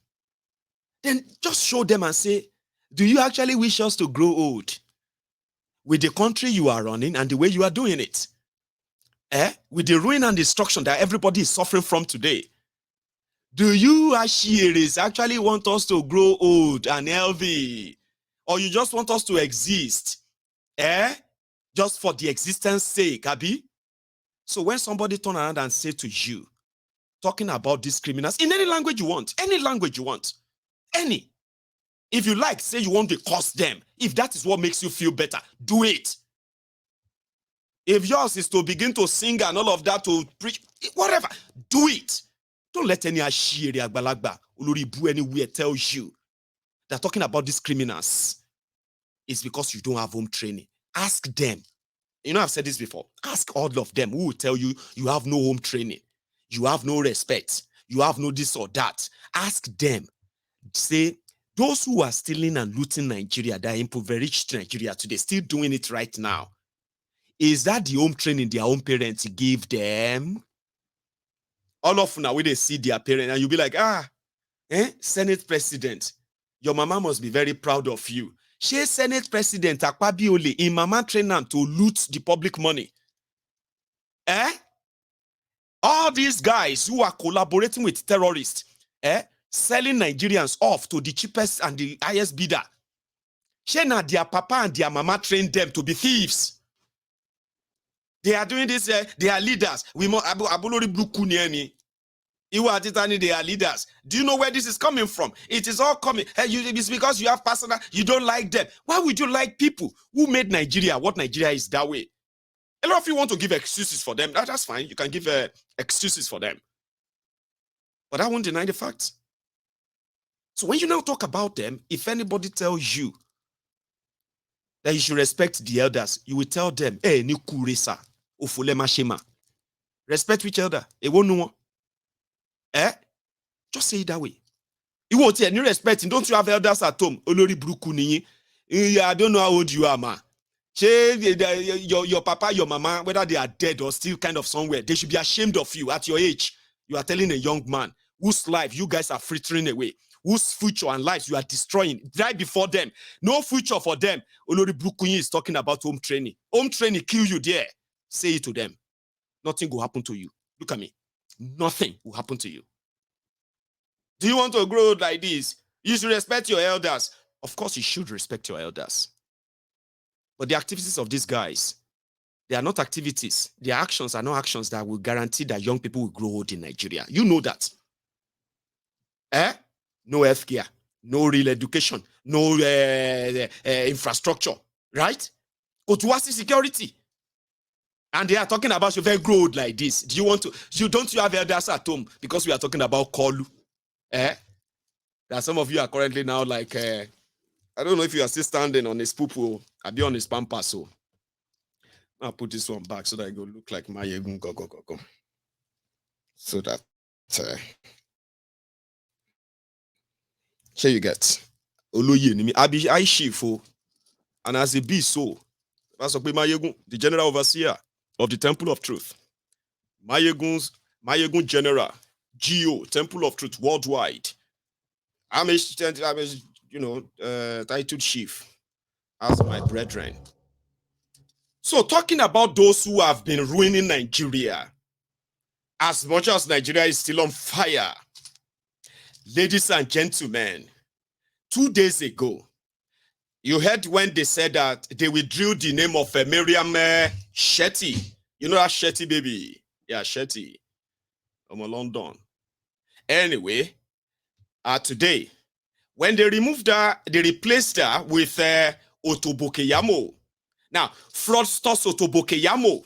S2: Then just show them and say, do you actually wish us to grow old with the country you are running and the way you are doing it? With the ruin and destruction that everybody is suffering from today? Do you actually want us to grow old and healthy? Or you just want us to exist? Just for the existence sake, Abi? So when somebody turn around and say to you, talking about these criminals, in any language you want, any. If you like, say you want to curse them. If that is what makes you feel better, do it. If yours is to begin to sing and all of that, to preach, whatever, do it. Don't let any ashiri agbalagba uluribu anywhere tell you that talking about these criminals is because you don't have home training. Ask them. You know, I've said this before. Ask all of them who will tell you you have no home training. You have no respect. You have no this or that. Ask them. Say, those who are stealing and looting Nigeria, that are impoverished Nigeria today, still doing it right now, is that the home training their own parents give them? All of now, when they see their parents, and you'll be like, Senate President, your mama must be very proud of you. She Senate President Akpabiole in mama train them to loot the public money. All these guys who are collaborating with terrorists, selling Nigerians off to the cheapest and the highest bidder. She na their papa and their mama trained them to be thieves. They are doing this, they are leaders. We must Abulori Blukuniani. They are leaders. Do you know where this is coming from? It is all coming. It's because you have personal, you don't like them. Why would you like people who made Nigeria what Nigeria is that way? A lot of you want to give excuses for them. That's fine. You can give excuses for them. But I won't deny the facts. So when you now talk about them, if anybody tells you that you should respect the elders, you will tell them, ni kuresa, ofulema shema. Respect each elder. It won't know. Just say it that way. You won't say any respect. Don't you have elders at home? Olori Bruku niyi. I don't know how old you are, man. Your papa, your mama, whether they are dead or still kind of somewhere, they should be ashamed of you at your age. You are telling a young man whose life you guys are frittering away, whose future and lives you are destroying right before them. No future for them. Olori Brukunyi is talking about home training. Home training kill you there. Say it to them. Nothing will happen to you. Look at me. Nothing will happen to you. Do you want to grow like this? You should respect your elders. Of course, you should respect your elders. But the activities of these guys, they are not activities. Their actions are not actions that will guarantee that young people will grow old in Nigeria. You know that. No healthcare, no real education, no infrastructure, right? Kotuwasi security. And they are talking about you very grow old like this. Don't you have elders at home? Because we are talking about Kolu. that some of you are currently now like, I don't know if you are still standing on his poo-poo. I'll be on his pampas. So I'll put this one back so that it will look like my Yegun go. So that, here you get. I Shifo, and as a be so, the general overseer of the Temple of Truth, Mayegun General, GO, Temple of Truth worldwide. I'm a titled chief as my brethren. So talking about those who have been ruining Nigeria, as much as Nigeria is still on fire, ladies and gentlemen, 2 days ago, you heard when they said that they withdrew the name of Miriam Shetty. You know that Shetty baby? Yeah, Shetty. I'm in London. Anyway, today, when they removed her, they replaced her with Otobokeyamo. Now, fraudster Otobokeyamo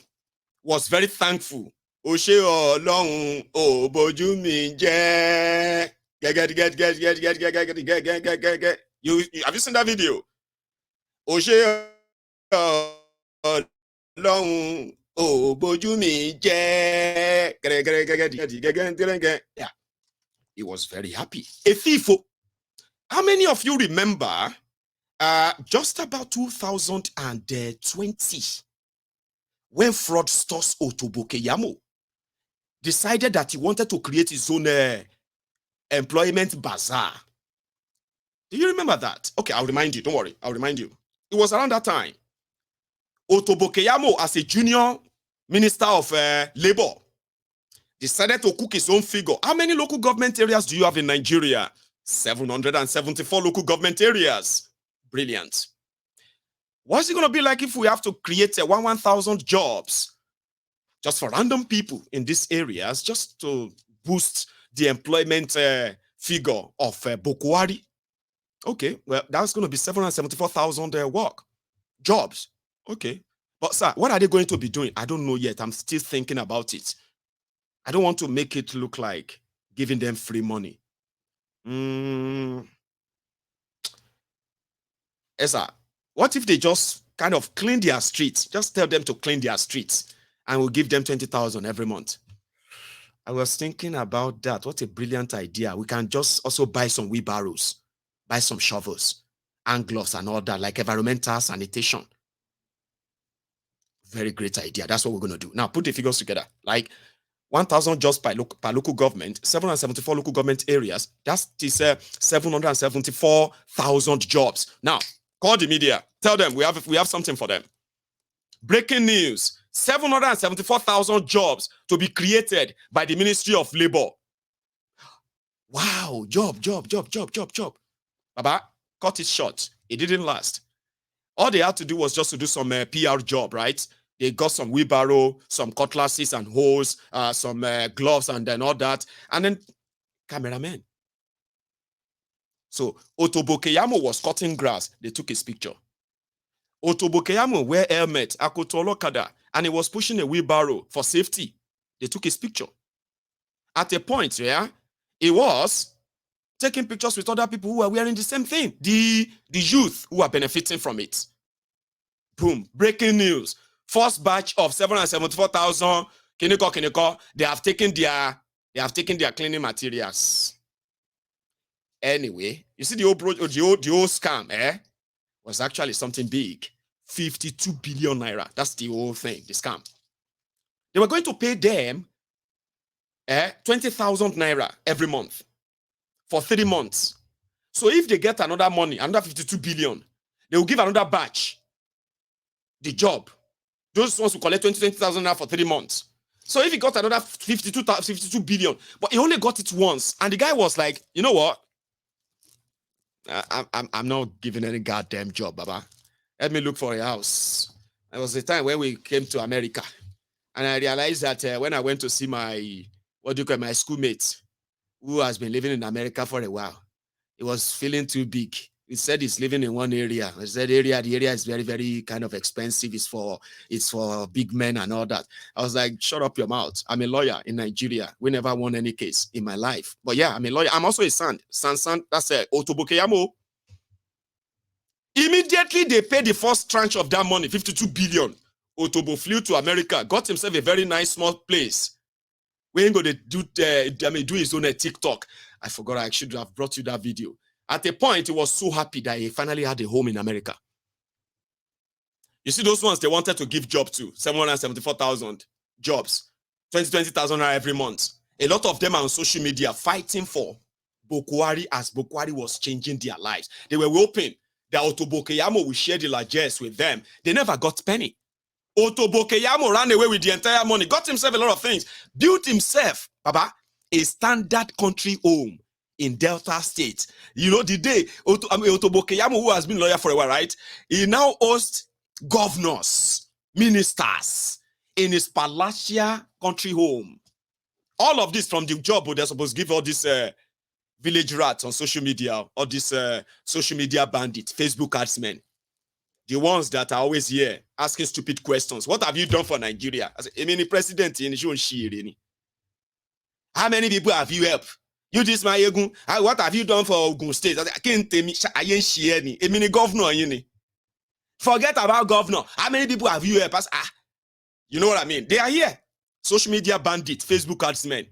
S2: was very thankful. Oshe Olorun oboju mi je. You have you seen that video? Oshe Olorun oboju mi je. Yeah, he was very happy. A thief. How many of you remember just about 2020 when fraudster Otobokeyamo decided that he wanted to create his own employment bazaar? Do you remember that? Okay, I'll remind you. Don't worry. I'll remind you. It was around that time. Otobokeyamo, as a junior minister of labor, decided to cook his own figure. How many local government areas do you have in Nigeria? 774 local government areas. Brilliant. What's it going to be like if we have to create 1,000 jobs just for random people in these areas just to boost the employment figure of Bokwari? Okay, well, that's going to be 774,000 work jobs. Okay. But sir, what are they going to be doing? I don't know yet. I'm still thinking about it. I don't want to make it look like giving them free money. Yes, sir. What if they just kind of clean their streets? Just tell them to clean their streets and we'll give them 20,000 every month. I was thinking about that. What a brilliant idea. We can just also buy some wheelbarrows, buy some shovels, and gloves and all that, like environmental sanitation. Very great idea. That's what we're going to do. Now, put the figures together. Like 1,000 jobs per local government, 774 local government areas. That is 774,000 jobs. Now, call the media. Tell them we have something for them. Breaking news. 774,000 jobs to be created by the Ministry of Labor. Wow. Job. Baba, cut it short. It didn't last. All they had to do was just to do some PR job, right? They got some wheelbarrow, some cutlasses and hose, some gloves and then all that. And then cameramen. So Otobokeyamo was cutting grass. They took his picture. Otobokeyamo wear helmet, akotolokada, and he was pushing a wheelbarrow for safety. They took his picture. At a point, yeah, he was taking pictures with other people who are wearing the same thing. The youth who are benefiting from it. Boom. Breaking news. First batch of 774,000 Kiniko, they have taken their cleaning materials. Anyway, you see the old scam, was actually something big. 52 billion naira. That's the whole thing, the scam. They were going to pay them 20,000 naira every month for 3 months. So if they get another money, another 52 billion, they will give another batch the job. Those ones who collect 20,000 naira for 3 months. So if he got another 52 billion, but he only got it once, and the guy was like, you know what? I'm not giving any goddamn job, Baba. Let me look for a house. There was a time when we came to America, and I realized that when I went to see my schoolmate, who has been living in America for a while, he was feeling too big. He said he's living in one area. He said the area is very, very kind of expensive. It's for big men and all that. I was like, shut up your mouth. I'm a lawyer in Nigeria. We never won any case in my life. But yeah, I'm a lawyer. I'm also a San. That's a Otobokeyamo. Immediately they paid the first tranche of that money, 52 billion. Otobo flew to America, got himself a very nice small place. We ain't going to do his own TikTok. I forgot I should have brought you that video. At a point, he was so happy that he finally had a home in America. You see those ones they wanted to give job to, 774,000 jobs, 20,000 every month. A lot of them are on social media fighting for Bokwari as Bokwari was changing their lives. They were hoping that Otobokeyamo will share the largesse with them. They never got penny. Otobokeyamo ran away with the entire money, got himself a lot of things, built himself, Baba, a standard country home in Delta State. You know, the day Otobokeyamo, who has been a lawyer for a while, right? He now hosts governors, ministers in his palatial country home. All of this from the job where they're supposed to give all these village rats on social media, all these social media bandits, Facebook adsmen. The ones that are always here asking stupid questions. What have you done for Nigeria? I mean, the president in Shiri. How many people have you helped? You this my Egun. What have you done for Ogun State? I can't tell me. I mean, the governor. Forget about governor. How many people have you helped? You know what I mean? They are here. Social media bandits, Facebook adsmen.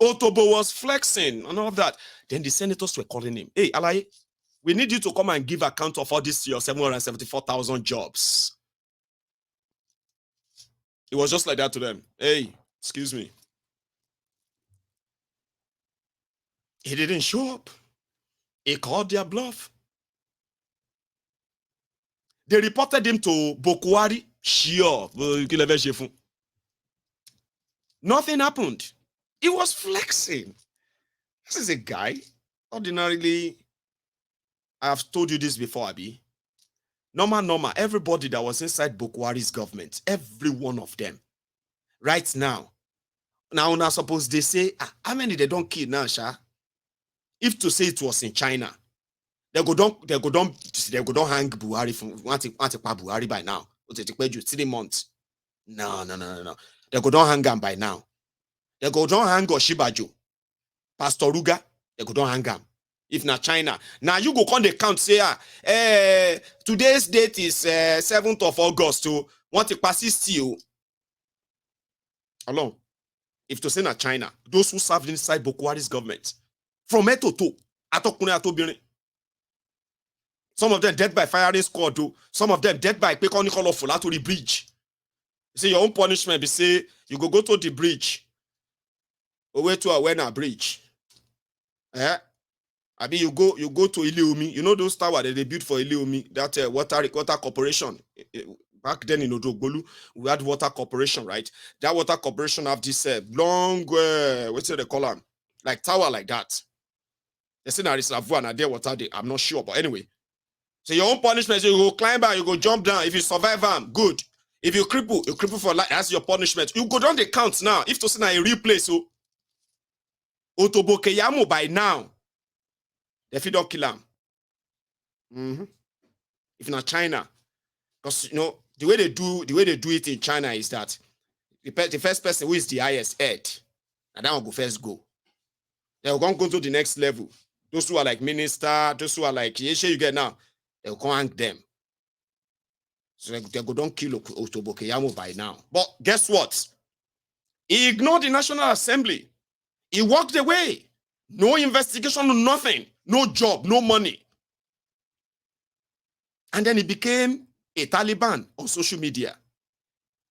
S2: Otobo was flexing and all of that. Then the senators were calling him. Hey, Alaye, we need you to come and give account of all this your 774,000 jobs. It was just like that to them. Hey, excuse me. He didn't show up. He called their bluff. They reported him to Bokwari. Sure. Nothing happened. He was flexing. This is a guy. Ordinarily, I've told you this before, Abi. Normal. Everybody that was inside Bokwari's government, every one of them, right now suppose they say, how many they don't kill now, Sha? If to say it was in China, they go don't hang Buhari from want to Buhari by now. 3 months. No. They go don't hang him by now. They go don't hang Oshibaju. Pastor Ruga, they go don't hang him. If not China. Now you go on the count say, today's date is 7th of August. To want to persist you. Alone. If to say not China, those who served inside Bokwari's government, from head to toe, some of them dead by firing squad, some of them dead by pekoni colorful to the bridge. You say your own punishment be say you go to the bridge. Away to a Wena bridge. I mean, you go to Iliumi. You know those towers that they built for Iliumi, that water corporation. Back then in Odogbolu, we had water corporation, right? That water corporation have this long, what's it they call them? Like tower like that. They say there is reservoir and there water. I'm not sure, but anyway. So your own punishment, so you go climb down, you go jump down. If you survive them, good. If you cripple for life. That's your punishment. You go down the count now. If to say na a real place, so Otobokeyamo by now. If you don't kill him, if not China, because you know the way they do it in China is that the first person who is the highest head, and that will go first go. They will go to the next level. Those who are like minister, those who are like you get now, they will go hang them. So they go don't kill Otobokeyamo by now. But guess what? He ignored the National Assembly. He walked away. No investigation, nothing. No job, no money. And then he became a Taliban on social media.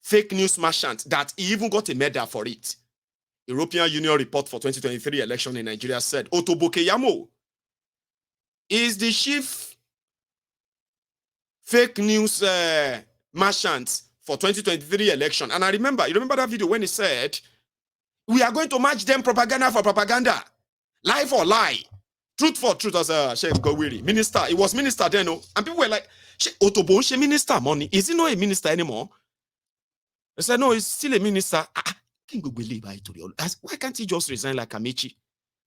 S2: Fake news merchant that he even got a medal for it. European Union report for 2023 election in Nigeria said Otobokeyamo is the chief fake news merchant for 2023 election. And you remember that video when he said, we are going to match them propaganda for propaganda. Lie for lie. Truth for truth, as Sheikh Gowiri. Minister, it was minister then, no? And people were like, Otobo, she minister money. Is he not a minister anymore? They said, no, he's still a minister. Why can't he just resign like Amici?